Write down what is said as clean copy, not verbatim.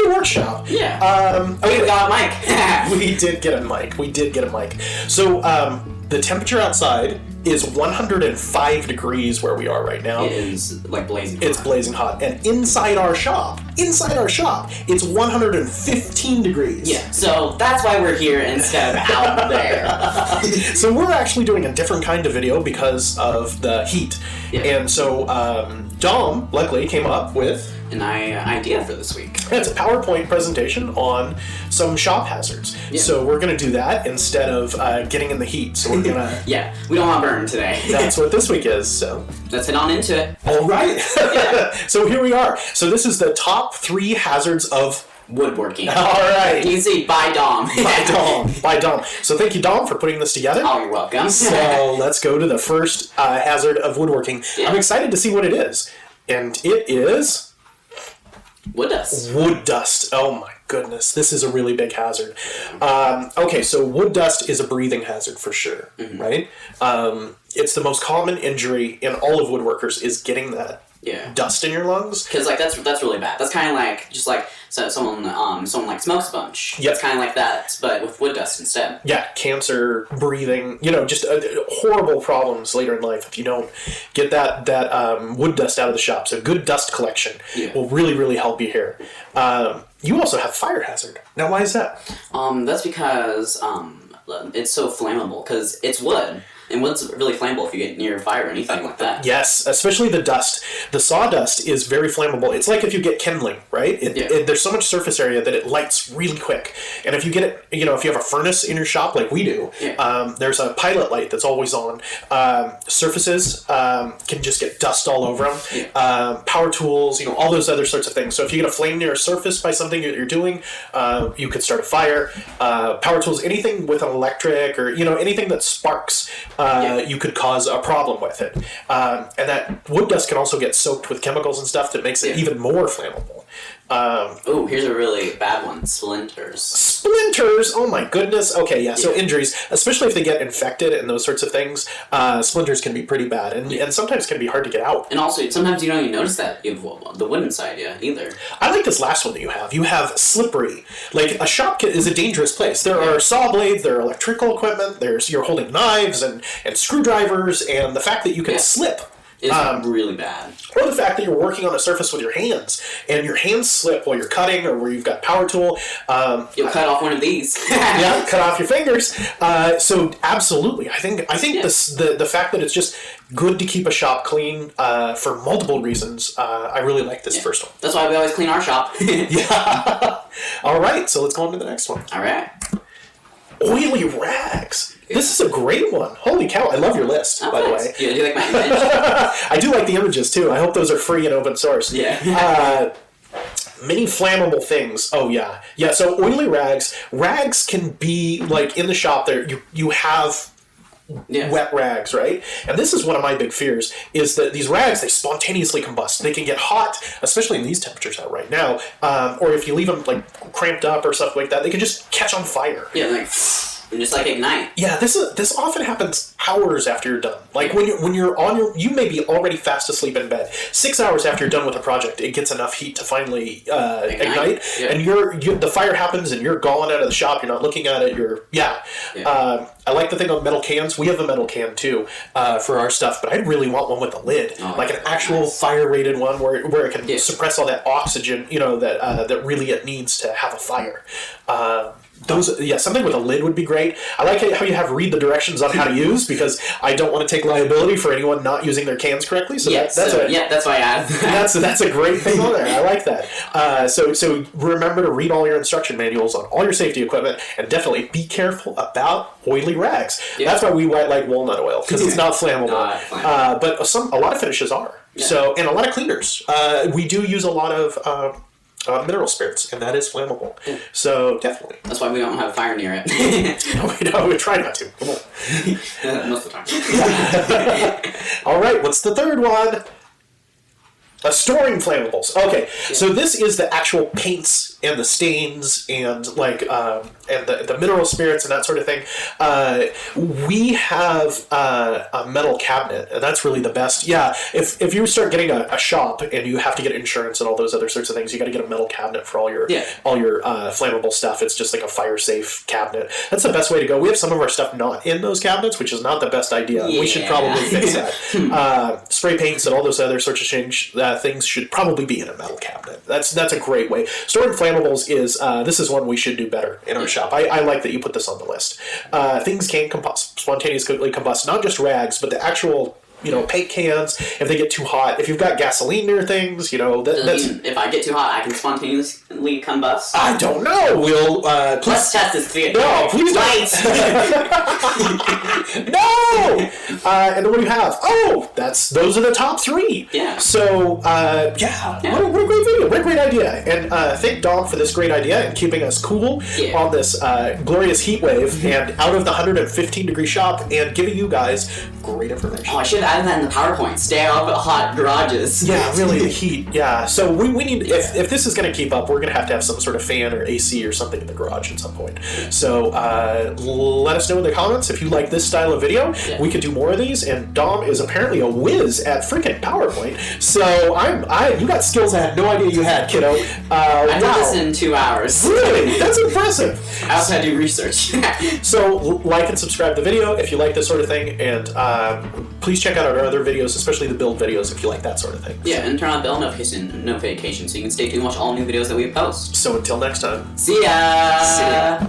the workshop. Yeah. We got a mic. We did get a mic. So the temperature outside is 105 degrees where we are right now. It is like blazing hot. It's blazing hot. And inside our shop, it's 115 degrees. Yeah, so that's why we're here instead of out there. So we're actually doing a different kind of video because of the heat. Yeah. And so Dom, luckily, came up with an idea for this week. It's a PowerPoint presentation on some shop hazards. Yeah. So we're going to do that instead of getting in the heat. So we're going to... Yeah, we don't want to burn today. That's what this week is, so... Let's head on into it. All right. So here we are. So this is the top 3 hazards of... woodworking. All right. You can see, by Dom. By Dom. So thank you, Dom, for putting this together. Oh, you're welcome. So let's go to the first hazard of woodworking. Yeah. I'm excited to see what it is. And it is... wood dust. Wood dust. Oh my goodness. This is a really big hazard. Okay, so wood dust is a breathing hazard for sure, right? It's the most common injury in all of woodworkers is getting that dust in your lungs. Because like that's really bad. That's kind of like just like someone like smokes a bunch. Yep. It's kind of like that, but with wood dust instead. Yeah, cancer, breathing, just horrible problems later in life if you don't get that wood dust out of the shop. So good dust collection will really, really help you here. You also have fire hazard. Now, why is that? That's because it's so flammable because it's wood. And wood's really flammable if you get near fire or anything like that. Yes, especially the dust. The sawdust is very flammable. It's like if you get kindling, right? There's so much surface area that it lights really quick. And if you get it, if you have a furnace in your shop like we do, there's a pilot light that's always on. Surfaces can just get dust all over them. Power tools, all those other sorts of things. So if you get a flame near a surface by something that you're doing, you could start a fire. Power tools, anything with an electric or, anything that sparks. You could cause a problem with it. And that wood dust can also get soaked with chemicals and stuff that makes it even more flammable. Here's a really bad one. Splinters. Splinters! Oh my goodness. Okay, yeah, so injuries, especially if they get infected and those sorts of things, splinters can be pretty bad and sometimes can be hard to get out. And also, sometimes you don't even notice that you have the wood inside you either. I like this last one that you have. You have slippery. Like, a shop is a dangerous place. There are saw blades, there are electrical equipment, you're holding knives and screwdrivers, and the fact that you can slip. It's really bad. Or the fact that you're working on a surface with your hands, and your hands slip while you're cutting, or where you've got power tool. You'll cut off one of these. Yeah, cut off your fingers. So absolutely, I think the fact that it's just good to keep a shop clean for multiple reasons. I really like this first one. That's why we always clean our shop. Yeah. All right, so let's go on to the next one. All right. Oily rags. This is a great one. Holy cow, I love your list, by the way. Yeah, do you like my image? I do like the images, too. I hope those are free and open source. Yeah. Many flammable things. Oh, yeah. Yeah, so oily rags. Rags can be, like, in the shop there, you have wet rags, right? And this is one of my big fears, is that these rags, they spontaneously combust. They can get hot, especially in these temperatures out right now, or if you leave them, like, cramped up or stuff like that, they can just catch on fire. Yeah, like... and just like ignite. Yeah, this often happens hours after you're done. Like when you're on you may be already fast asleep in bed. 6 hours after you're done with a project, it gets enough heat to finally ignite, and the fire happens, and you're gone out of the shop. You're not looking at it. I like the thing on metal cans. We have a metal can too for our stuff, but I really want one with a lid, like an actual fire-rated one where it can suppress all that oxygen, that really it needs to have a fire. Something with a lid would be great. I like how you have read the directions on how to use, because I don't want to take liability for anyone not using their cans correctly. So that's why I add. that's a great thing on there. I like that. So remember to read all your instruction manuals on all your safety equipment, and definitely be careful about oily rags. Yeah. That's why we like walnut oil, because it's not flammable. But a lot of finishes are. Yeah. So, and a lot of cleaners. We do use a lot of mineral spirits, and that is flammable. Yeah. So definitely. That's why we don't have fire near it. No, we try not to. Come on. Most of the time. All right, what's the third one? Storing flammables. Okay, so this is the actual paints and the stains and like and the mineral spirits and that sort of thing. We have a metal cabinet, and that's really the best. Yeah, if you start getting a shop and you have to get insurance and all those other sorts of things, you got to get a metal cabinet for all your flammable stuff. It's just like a fire safe cabinet. That's the best way to go. We have some of our stuff not in those cabinets, which is not the best idea. Yeah. We should probably fix that. Spray paints and all those other sorts of things should probably be in a metal cabinet. That's a great way. Storing flammables is this is one we should do better in our shop. I like that you put this on the list. Things can spontaneously combust, not just rags, but the actual paint cans. If they get too hot, if you've got gasoline near things, that's. If I get too hot, I can spontaneously combust. I don't know. We'll let's test this theory. No, please don't. No. And then what do you have? Oh, those are the top 3. Yeah. So what a great video. What a great idea. And thank Dom for this great idea and keeping us cool on this glorious heat wave and out of the 115-degree shop and giving you guys great information. Oh, I should have added that in the PowerPoint. Stay out of hot garages. Yeah, really, the heat. Yeah. So we need, if this is going to keep up, we're going to have some sort of fan or AC or something in the garage at some point. So let us know in the comments if you like this style of video. Yeah. We could do more of these. And Dom is apparently a whiz at freaking PowerPoint. So you got skills I had no idea you had, kiddo. I did this in 2 hours. Really? That's impressive. I also had to do research. So like and subscribe to the video if you like this sort of thing, and please check out our other videos, especially the build videos if you like that sort of thing. Yeah, and turn on bell notification so you can stay tuned and watch all new videos that we post. So until next time. See ya!